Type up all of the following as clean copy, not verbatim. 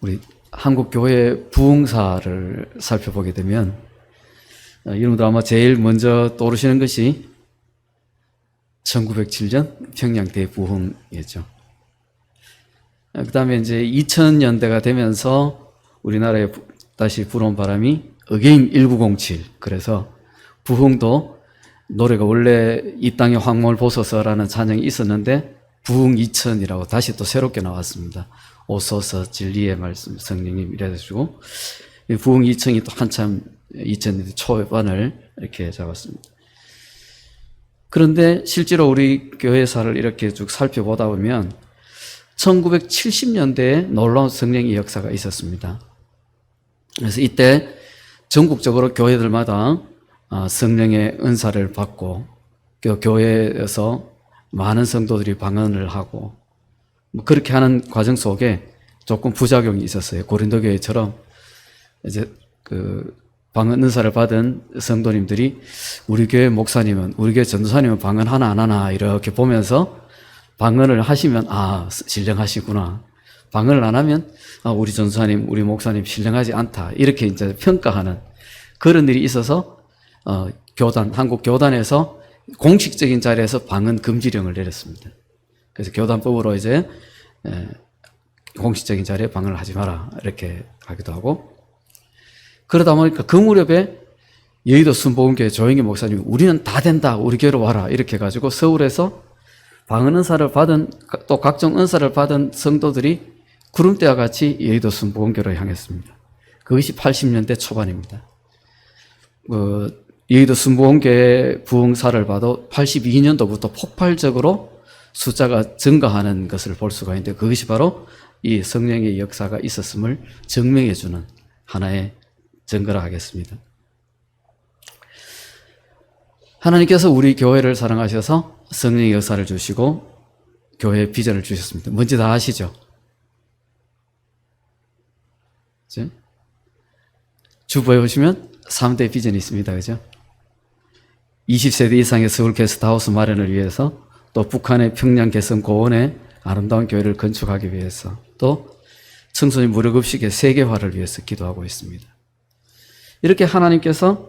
우리 한국 교회 부흥사를 살펴보게 되면 여러분들 아마 제일 먼저 떠오르시는 것이 1907년 평양 대부흥이었죠. 그 다음에 이제 2000년대가 되면서 우리나라에 다시 불어온 바람이 어게인 1907. 그래서 부흥도 노래가 원래 이 땅의 황홀 보소서라는 찬양이 있었는데 부흥 2000이라고 다시 또 새롭게 나왔습니다. 오소서 진리의 말씀 성령님 이래가지고 부흥 2000이 또 한참 2000년대 초반을 이렇게 잡았습니다. 그런데 실제로 우리 교회사를 이렇게 쭉 살펴보다 보면 1970년대에 놀라운 성령의 역사가 있었습니다. 그래서 이때 전국적으로 교회들마다 성령의 은사를 받고 교회에서 많은 성도들이 방언을 하고 그렇게 하는 과정 속에 조금 부작용이 있었어요. 고린도 교회처럼 이제 그 방언 은사를 받은 성도님들이 우리 교회 목사님은, 우리 교회 전도사님은 방언 하나 안 하나 이렇게 보면서 방언을 하시면 신령하시구나. 방언을 안 하면 우리 전도사님, 우리 목사님 신령하지 않다. 이렇게 이제 평가하는 그런 일이 있어서 한국 교단에서 공식적인 자리에서 방언 금지령을 내렸습니다. 그래서 교단법으로 이제 공식적인 자리에 방언을 하지 마라 이렇게 하기도 하고, 그러다 보니까 그 무렵에 여의도 순복음교회 조영기 목사님이 우리는 다 된다, 우리 교회로 와라 이렇게 해가지고 서울에서 방언 은사를 받은 또 각종 은사를 받은 성도들이 구름대와 같이 여의도 순복음교회로 향했습니다. 그것이 80년대 초반입니다. 여의도 순복음교회 부흥사를 봐도 82년도부터 폭발적으로 숫자가 증가하는 것을 볼 수가 있는데 그것이 바로 이 성령의 역사가 있었음을 증명해주는 하나의 증거라 하겠습니다. 하나님께서 우리 교회를 사랑하셔서 성령의 역사를 주시고 교회의 비전을 주셨습니다. 뭔지 다 아시죠? 주보에 보시면 3대 비전이 있습니다. 그죠? 20세대 이상의 서울 게스트하우스 마련을 위해서, 또 북한의 평양 개성 고원에 아름다운 교회를 건축하기 위해서, 또 청소년 무료급식의 세계화를 위해서 기도하고 있습니다. 이렇게 하나님께서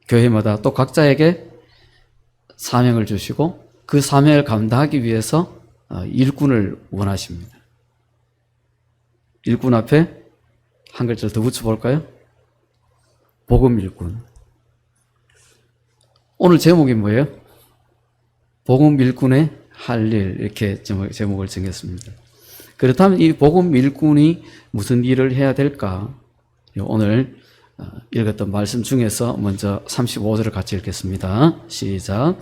교회마다 또 각자에게 사명을 주시고 그 사명을 감당하기 위해서 일꾼을 원하십니다. 일꾼 앞에 한 글자를 더 붙여볼까요? 복음 일꾼. 오늘 제목이 뭐예요? 복음 일꾼의 할 일, 이렇게 제목을 정했습니다. 그렇다면 이 복음 일꾼이 무슨 일을 해야 될까? 오늘 읽었던 말씀 중에서 먼저 35절을 같이 읽겠습니다. 시작.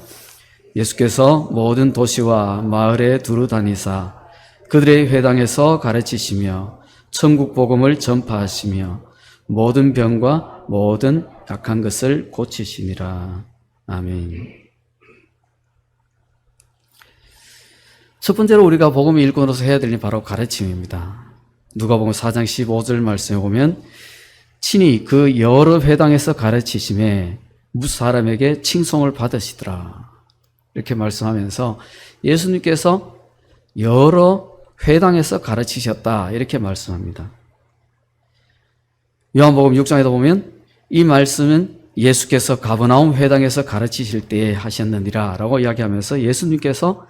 예수께서 모든 도시와 마을에 두루 다니사 그들의 회당에서 가르치시며 천국 복음을 전파하시며 모든 병과 모든 악한 것을 고치시니라. 아멘. 첫 번째로 우리가 복음 일꾼으로서 해야 될 일이 바로 가르침입니다. 누가복음 4장 15절 말씀에 보면 친히 그 여러 회당에서 가르치심에 무수 사람에게 칭송을 받으시더라. 이렇게 말씀하면서 예수님께서 여러 회당에서 가르치셨다 이렇게 말씀합니다. 요한복음 6장에도 보면 이 말씀은 예수께서 가버나움 회당에서 가르치실 때에 하셨느니라 라고 이야기하면서 예수님께서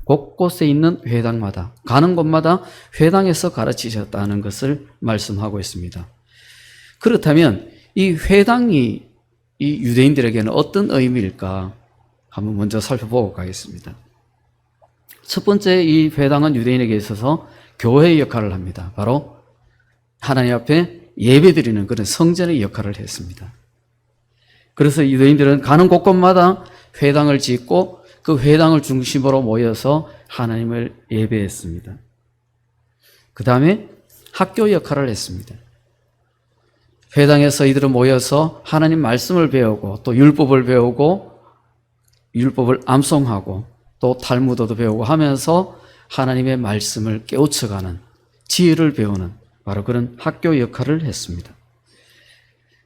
곳곳에 있는 회당마다, 가는 곳마다 회당에서 가르치셨다는 것을 말씀하고 있습니다. 그렇다면 이 회당이 이 유대인들에게는 어떤 의미일까 한번 먼저 살펴보고 가겠습니다. 첫 번째, 이 회당은 유대인에게 있어서 교회의 역할을 합니다. 바로 하나님 앞에 예배드리는 그런 성전의 역할을 했습니다. 그래서 유대인들은 가는 곳곳마다 회당을 짓고 그 회당을 중심으로 모여서 하나님을 예배했습니다. 그 다음에 학교 역할을 했습니다. 회당에서 이들은 모여서 하나님 말씀을 배우고 또 율법을 배우고 율법을 암송하고 또 탈무드도 배우고 하면서 하나님의 말씀을 깨우쳐가는 지혜를 배우는 바로 그런 학교 역할을 했습니다.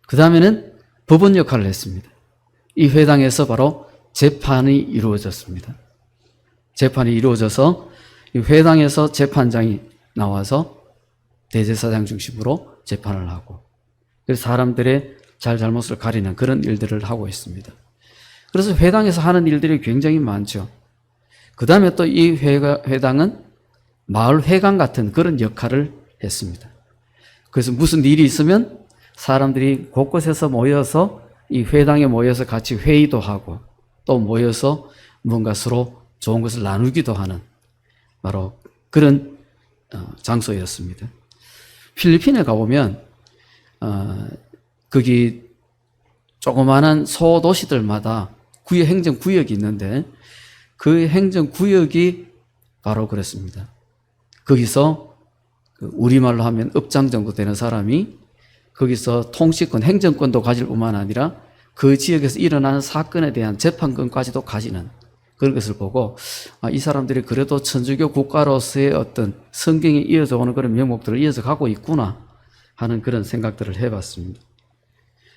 그 다음에는 법원 역할을 했습니다. 이 회당에서 바로 재판이 이루어졌습니다. 재판이 이루어져서 이 회당에서 재판장이 나와서 대제사장 중심으로 재판을 하고, 그래서 사람들의 잘잘못을 가리는 그런 일들을 하고 있습니다. 그래서 회당에서 하는 일들이 굉장히 많죠. 그 다음에 또 이 회당은 마을 회관 같은 그런 역할을 했습니다. 그래서 무슨 일이 있으면 사람들이 곳곳에서 모여서 이 회당에 모여서 같이 회의도 하고 또 모여서 뭔가 서로 좋은 것을 나누기도 하는 바로 그런 장소였습니다. 필리핀에 가보면 거기 조그마한 소도시들마다 행정구역이 있는데 그 행정구역이 바로 그렇습니다. 거기서 우리말로 하면 읍장 정도 되는 사람이 거기서 통치권, 행정권도 가질 뿐만 아니라 그 지역에서 일어나는 사건에 대한 재판권까지도 가지는 그런 것을 보고 이 사람들이 그래도 천주교 국가로서의 어떤 성경에 이어져 오는 그런 명목들을 이어서 가고 있구나 하는 그런 생각들을 해봤습니다.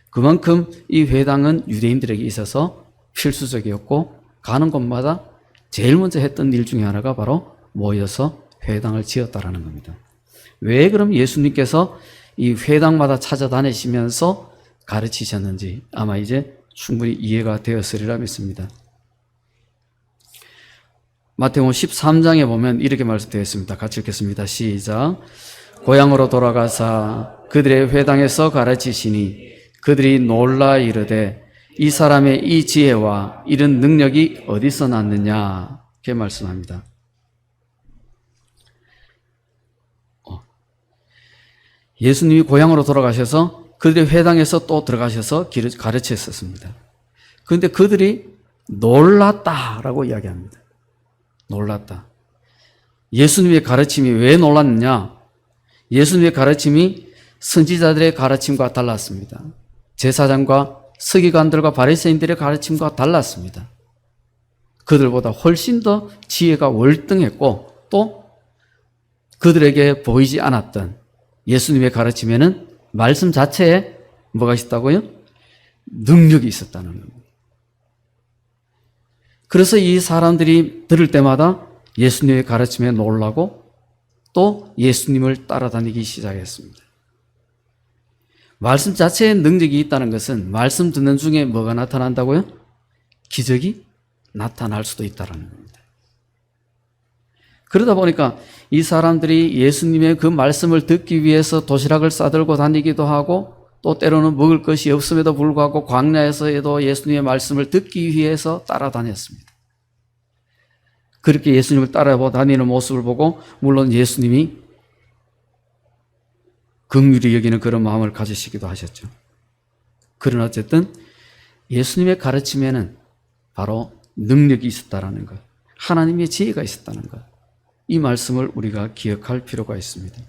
그만큼 이 회당은 유대인들에게 있어서 필수적이었고 가는 곳마다 제일 먼저 했던 일 중에 하나가 바로 모여서 회당을 지었다라는 겁니다. 왜 그럼 예수님께서 이 회당마다 찾아다니시면서 가르치셨는지 아마 이제 충분히 이해가 되었으리라 믿습니다. 마태복음 13장에 보면 이렇게 말씀되어 있습니다. 같이 읽겠습니다. 시작. 고향으로 돌아가사 그들의 회당에서 가르치시니 그들이 놀라 이르되 이 사람의 이 지혜와 이런 능력이 어디서 났느냐 이렇게 말씀합니다. 예수님이 고향으로 돌아가셔서 그들의 회당에서 또 들어가셔서 가르치셨습니다. 그런데 그들이 놀랐다라고 이야기합니다. 놀랐다. 예수님의 가르침이 왜 놀랐느냐? 예수님의 가르침이 선지자들의 가르침과 달랐습니다. 제사장과 서기관들과 바리새인들의 가르침과 달랐습니다. 그들보다 훨씬 더 지혜가 월등했고 또 그들에게 보이지 않았던 예수님의 가르침에는 말씀 자체에 뭐가 있었다고요? 능력이 있었다는 겁니다. 그래서 이 사람들이 들을 때마다 예수님의 가르침에 놀라고 또 예수님을 따라다니기 시작했습니다. 말씀 자체에 능력이 있다는 것은 말씀 듣는 중에 뭐가 나타난다고요? 기적이 나타날 수도 있다는 겁니다. 그러다 보니까 이 사람들이 예수님의 그 말씀을 듣기 위해서 도시락을 싸들고 다니기도 하고 또 때로는 먹을 것이 없음에도 불구하고 광야에서도 예수님의 말씀을 듣기 위해서 따라다녔습니다. 그렇게 예수님을 따라다니는 모습을 보고 물론 예수님이 긍휼히 여기는 그런 마음을 가지시기도 하셨죠. 그러나 어쨌든 예수님의 가르침에는 바로 능력이 있었다는 것, 하나님의 지혜가 있었다는 것, 이 말씀을 우리가 기억할 필요가 있습니다.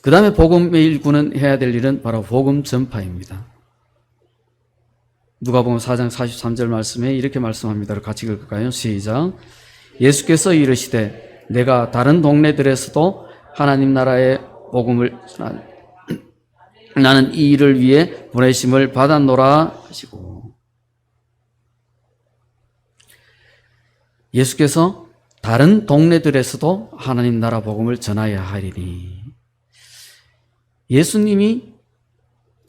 그 다음에 복음의 일구는 해야 될 일은 바로 복음 전파입니다. 누가복음 4장 43절 말씀에 이렇게 말씀합니다. 같이 읽을까요? 시작. 예수께서 이르시되 내가 다른 동네들에서도 하나님 나라의 복음을 나는 이 일을 위해 보내심을 받았노라 하시고, 예수께서 다른 동네들에서도 하나님 나라 복음을 전하여야 하리니, 예수님이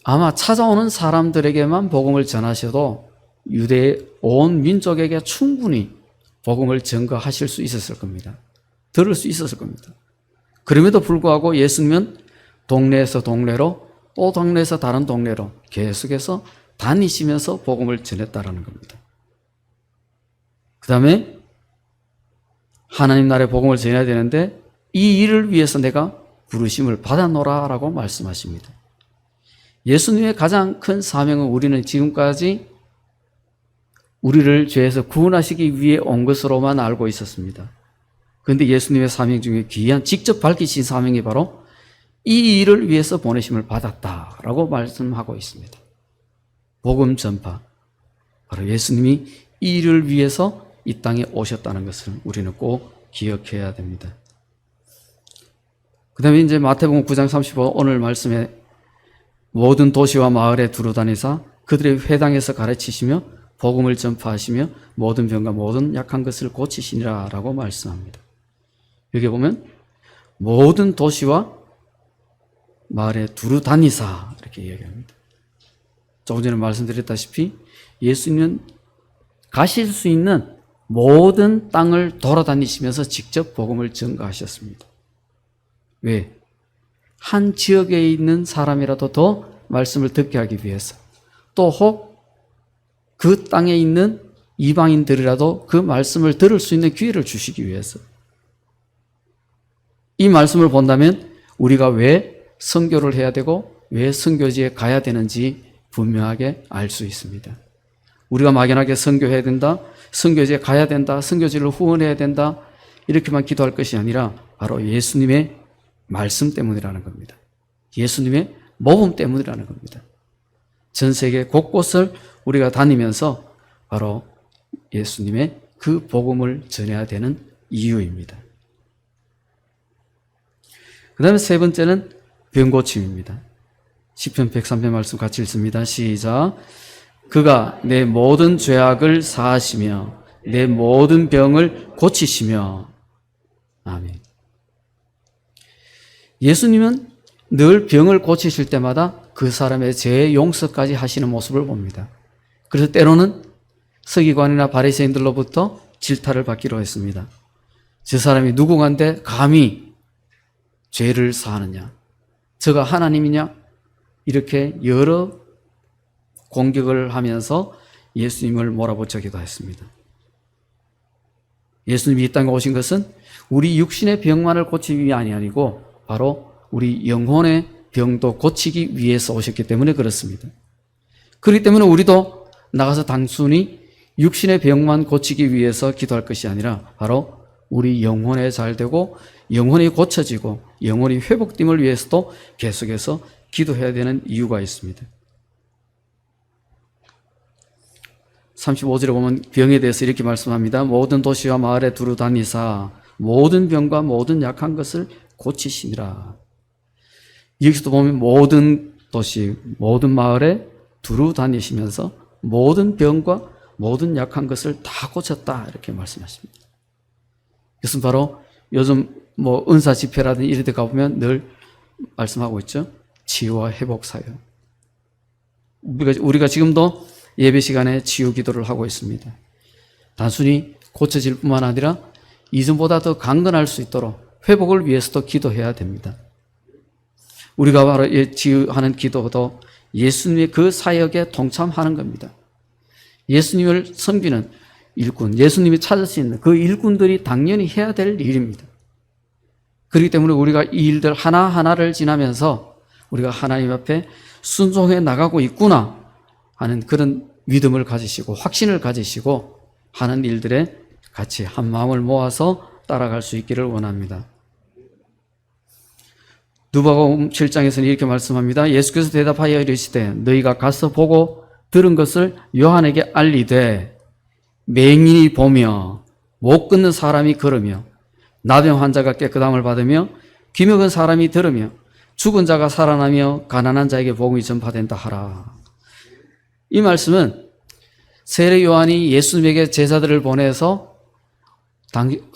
아마 찾아오는 사람들에게만 복음을 전하셔도 유대의 온 민족에게 충분히 복음을 전가하실 수 있었을 겁니다. 들을 수 있었을 겁니다. 그럼에도 불구하고 예수님은 동네에서 동네로 또 동네에서 다른 동네로 계속해서 다니시면서 복음을 전했다라는 겁니다. 그 다음에 하나님 나라의 복음을 전해야 되는데 이 일을 위해서 내가 부르심을 받았노라 라고 말씀하십니다. 예수님의 가장 큰 사명은 우리는 지금까지 우리를 죄에서 구원하시기 위해 온 것으로만 알고 있었습니다. 그런데 예수님의 사명 중에 귀한 직접 밝히신 사명이 바로 이 일을 위해서 보내심을 받았다라고 말씀하고 있습니다. 복음 전파, 바로 예수님이 이 일을 위해서 이 땅에 오셨다는 것을 우리는 꼭 기억해야 됩니다. 그 다음에 이제 마태복음 9장 35 오늘 말씀에 모든 도시와 마을에 두루다니사 그들의 회당에서 가르치시며 복음을 전파하시며 모든 병과 모든 약한 것을 고치시니라 라고 말씀합니다. 여기 보면 모든 도시와 마을에 두루 다니사 이렇게 이야기합니다. 조금 전에 말씀드렸다시피 예수님은 가실 수 있는 모든 땅을 돌아다니시면서 직접 복음을 전가하셨습니다. 왜? 한 지역에 있는 사람이라도 더 말씀을 듣게 하기 위해서, 또 혹 그 땅에 있는 이방인들이라도 그 말씀을 들을 수 있는 기회를 주시기 위해서. 이 말씀을 본다면 우리가 왜 선교를 해야 되고 왜 선교지에 가야 되는지 분명하게 알 수 있습니다. 우리가 막연하게 선교해야 된다, 선교지에 가야 된다, 선교지를 후원해야 된다 이렇게만 기도할 것이 아니라 바로 예수님의 말씀 때문이라는 겁니다. 예수님의 모범 때문이라는 겁니다. 전 세계 곳곳을 우리가 다니면서 바로 예수님의 그 복음을 전해야 되는 이유입니다. 그 다음에 세 번째는 병고침입니다. 시편 103편 말씀 같이 읽습니다. 시작. 그가 내 모든 죄악을 사하시며 내 모든 병을 고치시며. 아멘. 예수님은 늘 병을 고치실 때마다 그 사람의 죄의 용서까지 하시는 모습을 봅니다. 그래서 때로는 서기관이나 바리새인들로부터 질타를 받기로 했습니다. 저 사람이 누구간데 감히 죄를 사하느냐, 저가 하나님이냐, 이렇게 여러 공격을 하면서 예수님을 몰아붙이기도 했습니다. 예수님이 이 땅에 오신 것은 우리 육신의 병만을 고치기 위함이 아니고 바로 우리 영혼의 병도 고치기 위해서 오셨기 때문에 그렇습니다. 그렇기 때문에 우리도 나가서 단순히 육신의 병만 고치기 위해서 기도할 것이 아니라 바로 우리 영혼에 잘되고 영혼이 고쳐지고 영혼이 회복됨을 위해서도 계속해서 기도해야 되는 이유가 있습니다. 35절에 보면 병에 대해서 이렇게 말씀합니다. 모든 도시와 마을에 두루 다니사 모든 병과 모든 약한 것을 고치시니라. 여기서도 보면 모든 도시, 모든 마을에 두루 다니시면서 모든 병과 모든 약한 것을 다 고쳤다 이렇게 말씀하십니다. 이것은 바로 요즘 은사 집회라든지 이런 데 가보면 늘 말씀하고 있죠. 치유와 회복 사역. 우리가 지금도 예배 시간에 치유 기도를 하고 있습니다. 단순히 고쳐질 뿐만 아니라 이전보다 더 강건할 수 있도록 회복을 위해서도 기도해야 됩니다. 우리가 바로 치유하는 기도도 예수님의 그 사역에 동참하는 겁니다. 예수님을 섬기는 일꾼, 예수님이 찾을 수 있는 그 일꾼들이 당연히 해야 될 일입니다. 그렇기 때문에 우리가 이 일들 하나하나를 지나면서 우리가 하나님 앞에 순종해 나가고 있구나 하는 그런 믿음을 가지시고 확신을 가지시고 하는 일들에 같이 한 마음을 모아서 따라갈 수 있기를 원합니다. 누가복음 7장에서는 이렇게 말씀합니다. 예수께서 대답하여 이르시되 너희가 가서 보고 들은 것을 요한에게 알리되 맹인이 보며 못 걷는 사람이 걸으며 나병 환자가 깨끗함을 받으며 귀 먹은 사람이 들으며 죽은 자가 살아나며 가난한 자에게 복음이 전파된다 하라. 이 말씀은 세례 요한이 예수님에게 제자들을 보내서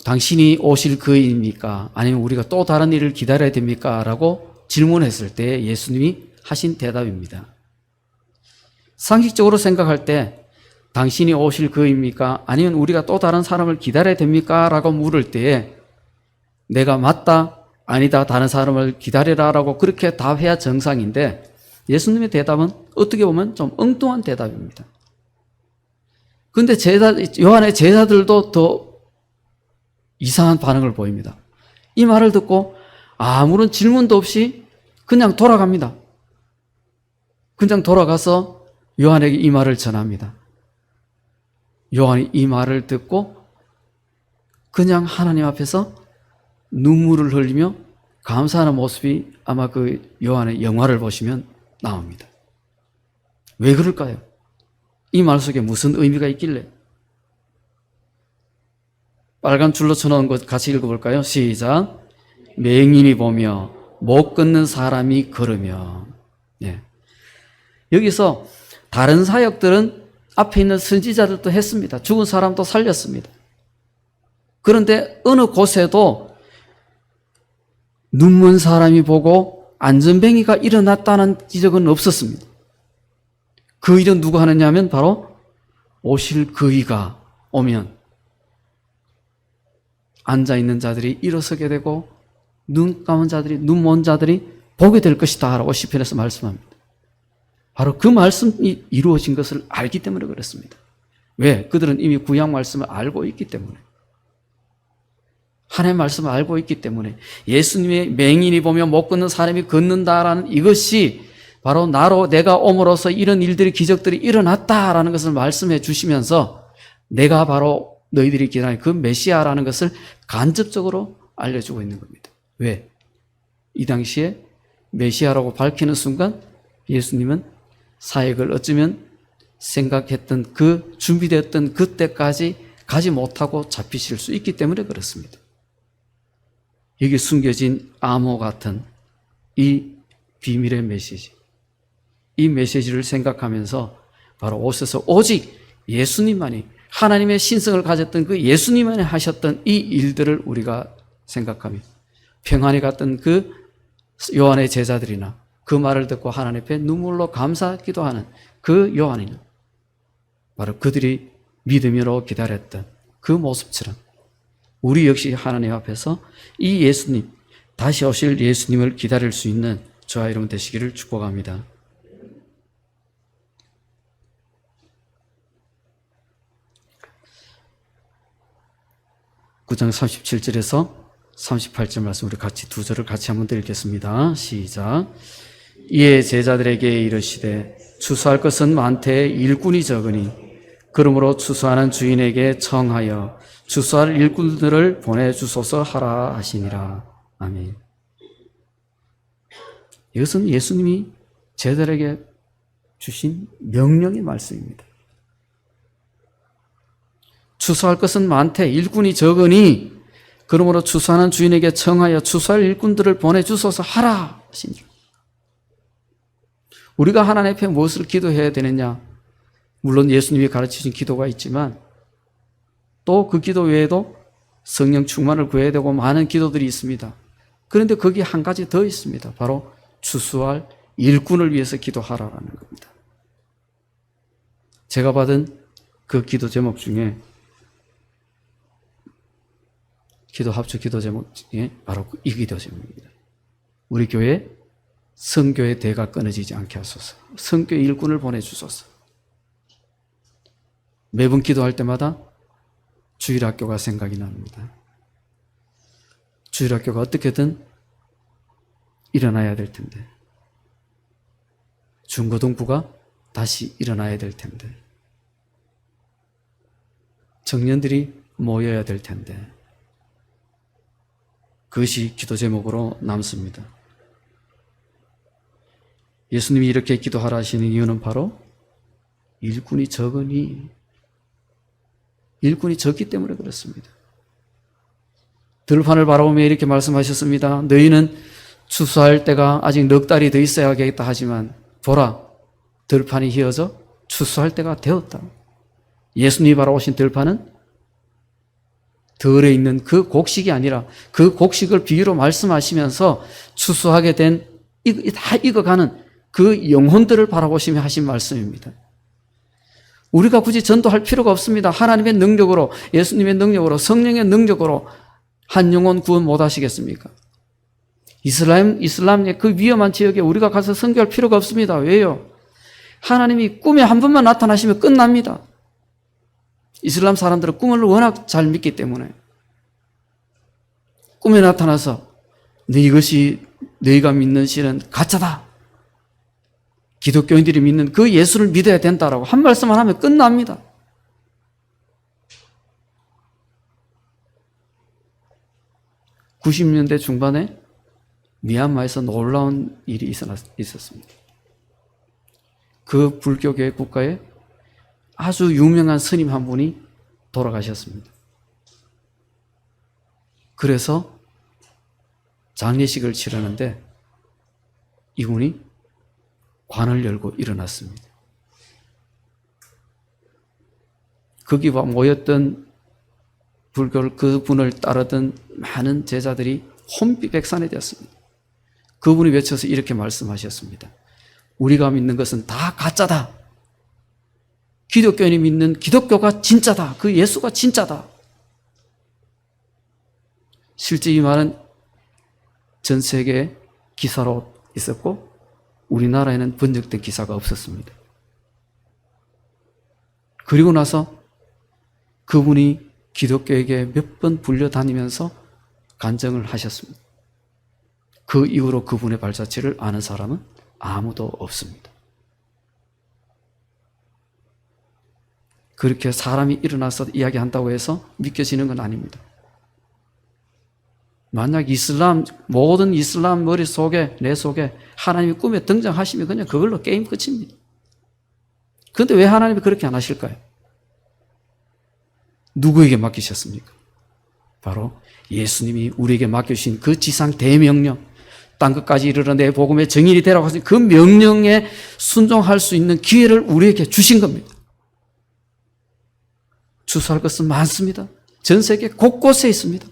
당신이 오실 그입니까? 아니면 우리가 또 다른 일을 기다려야 됩니까? 라고 질문했을 때 예수님이 하신 대답입니다. 상식적으로 생각할 때 당신이 오실 그입니까? 아니면 우리가 또 다른 사람을 기다려야 됩니까? 라고 물을 때에 내가 맞다, 아니다, 다른 사람을 기다려라 라고 그렇게 답해야 정상인데 예수님의 대답은 어떻게 보면 좀 엉뚱한 대답입니다. 그런데 요한의 제자들도 더 이상한 반응을 보입니다. 이 말을 듣고 아무런 질문도 없이 그냥 돌아갑니다. 그냥 돌아가서 요한에게 이 말을 전합니다. 요한이 이 말을 듣고 그냥 하나님 앞에서 눈물을 흘리며 감사하는 모습이 아마 그 요한의 영화를 보시면 나옵니다. 왜 그럴까요? 이 말 속에 무슨 의미가 있길래? 빨간 줄로 쳐놓은 것 같이 읽어볼까요? 시작. 맹인이 보며 못 걷는 사람이 걸으며. 예. 여기서 다른 사역들은 앞에 있는 선지자들도 했습니다. 죽은 사람도 살렸습니다. 그런데 어느 곳에도 눈먼 사람이 보고 안전뱅이가 일어났다는 지적은 없었습니다. 그 일은 누가 하느냐 하면 바로 오실 그이가 오면 앉아있는 자들이 일어서게 되고 눈 감은 자들이, 눈 먼 자들이 보게 될 것이다 라고 시편에서 말씀합니다. 바로 그 말씀이 이루어진 것을 알기 때문에 그렇습니다. 왜? 그들은 이미 구약 말씀을 알고 있기 때문에, 하나님의 말씀을 알고 있기 때문에, 예수님의 맹인이 보면 못 걷는 사람이 걷는다라는 이것이 바로 나로 내가 옴으로써 이런 일들이, 기적들이 일어났다라는 것을 말씀해 주시면서 내가 바로 너희들이 기다리는 그 메시아라는 것을 간접적으로 알려주고 있는 겁니다. 왜? 이 당시에 메시아라고 밝히는 순간 예수님은 사역을 어쩌면 생각했던 그 준비되었던 그때까지 가지 못하고 잡히실 수 있기 때문에 그렇습니다. 여기 숨겨진 암호 같은 이 비밀의 메시지, 이 메시지를 생각하면서 바로 오셔서 오직 예수님만이, 하나님의 신성을 가졌던 그 예수님만이 하셨던 이 일들을 우리가 생각하며 평안에 갔던 그 요한의 제자들이나 그 말을 듣고 하나님 앞에 눈물로 감사 기도하는 그 요한이나 바로 그들이 믿음으로 기다렸던 그 모습처럼 우리 역시 하나님 앞에서 이 예수님, 다시 오실 예수님을 기다릴 수 있는 저와 여러분 되시기를 축복합니다. (9장) 37절에서 38절 말씀 우리 같이 두 절을 같이 한번 더 읽겠습니다. 시작. 이에 제자들에게 이르시되 추수할 것은 많되 일꾼이 적으니 그러므로 추수하는 주인에게 청하여 추수할 일꾼들을 보내주소서 하라 하시니라. 아멘. 이것은 예수님이 제자들에게 주신 명령의 말씀입니다. 추수할 것은 많되 일꾼이 적으니 그러므로 추수하는 주인에게 청하여 추수할 일꾼들을 보내주소서 하라 하시니라. 우리가 하나님 앞에 무엇을 기도해야 되느냐? 물론 예수님이 가르치신 기도가 있지만 또 그 기도 외에도 성령 충만을 구해야 되고 많은 기도들이 있습니다. 그런데 거기 한 가지 더 있습니다. 바로 추수할 일꾼을 위해서 기도하라라는 겁니다. 제가 받은 그 기도 제목 중에 기도 합주 기도 제목 중에 바로 이 기도 제목입니다. 우리 교회 선교의 대가 끊어지지 않게 하소서. 선교의 일꾼을 보내주소서. 매번 기도할 때마다 주일학교가 생각이 납니다. 주일학교가 어떻게든 일어나야 될 텐데, 중고등부가 다시 일어나야 될 텐데, 청년들이 모여야 될 텐데, 그것이 기도 제목으로 남습니다. 예수님이 이렇게 기도하라 하시는 이유는 바로 일꾼이 적으니, 일꾼이 적기 때문에 그렇습니다. 들판을 바라보며 이렇게 말씀하셨습니다. 너희는 추수할 때가 아직 넉 달이 더 있어야겠다 하지만 보라, 들판이 휘어져 추수할 때가 되었다. 예수님이 바라보신 들판은 덜에 있는 그 곡식이 아니라 그 곡식을 비유로 말씀하시면서 추수하게 된, 다 익어가는 그 영혼들을 바라보시며 하신 말씀입니다. 우리가 굳이 전도할 필요가 없습니다. 하나님의 능력으로, 예수님의 능력으로, 성령의 능력으로 한 영혼 구원 못 하시겠습니까? 이슬람의 그 위험한 지역에 우리가 가서 선교할 필요가 없습니다. 왜요? 하나님이 꿈에 한 번만 나타나시면 끝납니다. 이슬람 사람들은 꿈을 워낙 잘 믿기 때문에 꿈에 나타나서 이것이 너희가 믿는 신은 가짜다, 기독교인들이 믿는 그 예수를 믿어야 된다라고 한 말씀만 하면 끝납니다. (90년대) 중반에 미얀마에서 놀라운 일이 있었습니다. 그 불교계 국가에 아주 유명한 스님 한 분이 돌아가셨습니다. 그래서 장례식을 치르는데 이분이 관을 열고 일어났습니다. 거기 모였던 불교를, 그분을 따르던 많은 제자들이 혼비백산이 되었습니다. 그분이 외쳐서 이렇게 말씀하셨습니다. 우리가 믿는 것은 다 가짜다. 기독교인이 믿는 기독교가 진짜다. 그 예수가 진짜다. 실제 이 말은 전 세계에 기사로 있었고 우리나라에는 번역된 기사가 없었습니다. 그리고 나서 그분이 기독교에게 몇 번 불려다니면서 간증을 하셨습니다. 그 이후로 그분의 발자취를 아는 사람은 아무도 없습니다. 그렇게 사람이 일어나서 이야기한다고 해서 믿겨지는 건 아닙니다. 만약 모든 이슬람 머릿속에, 내 속에 하나님이 꿈에 등장하시면 그냥 그걸로 게임 끝입니다. 그런데 왜 하나님이 그렇게 안 하실까요? 누구에게 맡기셨습니까? 바로 예수님이 우리에게 맡겨주신 그 지상 대명령, 땅끝까지 이르러 내 복음의 정인이 되라고 하신 그 명령에 순종할 수 있는 기회를 우리에게 주신 겁니다. 추수할 것은 많습니다. 전 세계 곳곳에 있습니다.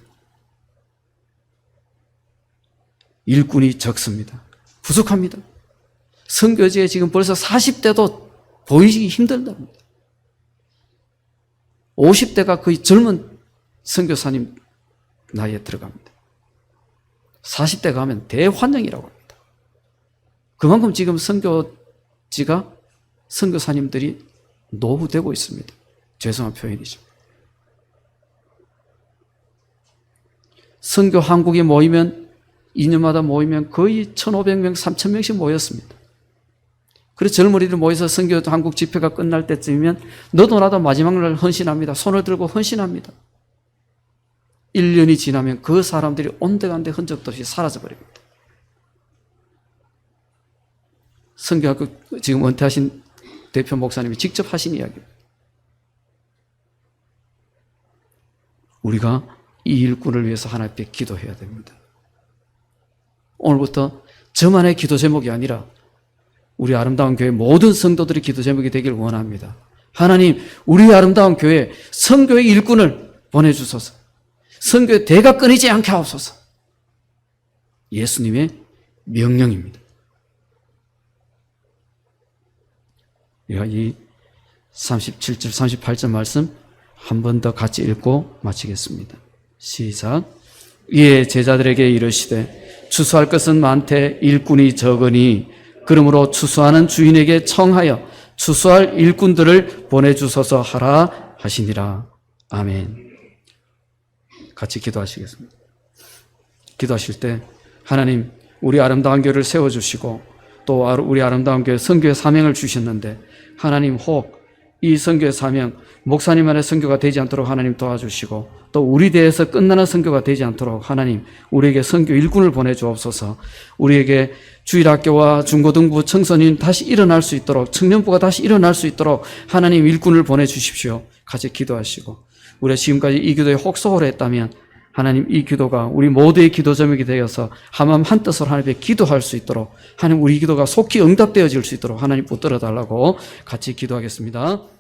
일꾼이 적습니다. 부족합니다. 선교지에 지금 벌써 40대도 보이기 힘들답니다. 50대가 거의 젊은 선교사님 나이에 들어갑니다. 40대 가면 대환영이라고 합니다. 그만큼 지금 선교지가 선교사님들이 노후되고 있습니다. 죄송한 표현이죠. 선교 한국에 모이면 2년마다 모이면 거의 1,500명, 3,000명씩 모였습니다. 그래서 젊은이들 모여서 선교 한국 집회가 끝날 때쯤이면 너도 나도 마지막 날 헌신합니다. 손을 들고 헌신합니다. 1년이 지나면 그 사람들이 온데간데 흔적도 없이 사라져버립니다. 선교학교 지금 은퇴하신 대표 목사님이 직접 하신 이야기입니다. 우리가 이 일꾼을 위해서 하나님께 기도해야 됩니다. 오늘부터 저만의 기도 제목이 아니라 우리 아름다운 교회 모든 성도들의 기도 제목이 되길 원합니다. 하나님, 우리 아름다운 교회에 선교의 일꾼을 보내주소서. 선교의 대가 끊이지 않게 하옵소서. 예수님의 명령입니다. 우리가 이 37절, 38절 말씀 한 번 더 같이 읽고 마치겠습니다. 시작. 이에 제자들에게 이르시되 추수할 것은 많되 일꾼이 적으니 그러므로 추수하는 주인에게 청하여 추수할 일꾼들을 보내주소서 하라 하시니라. 아멘. 같이 기도하시겠습니다. 기도하실 때 하나님, 우리 아름다운 교회를 세워주시고 또 우리 아름다운 교회 선교의 사명을 주셨는데 하나님 혹 이 선교의 사명, 목사님만의 선교가 되지 않도록 하나님 도와주시고 또 우리 대에서 끝나는 선교가 되지 않도록 하나님 우리에게 선교 일꾼을 보내주옵소서. 우리에게 주일학교와 중고등부 청소년 다시 일어날 수 있도록, 청년부가 다시 일어날 수 있도록 하나님 일꾼을 보내주십시오. 같이 기도하시고 우리가 지금까지 이 기도에 혹소홀 했다면 하나님 이 기도가 우리 모두의 기도 제목이 되어서 한마음 한뜻으로 하나님께 기도할 수 있도록 하나님 우리 기도가 속히 응답되어질 수 있도록 하나님 붙들어 달라고 같이 기도하겠습니다.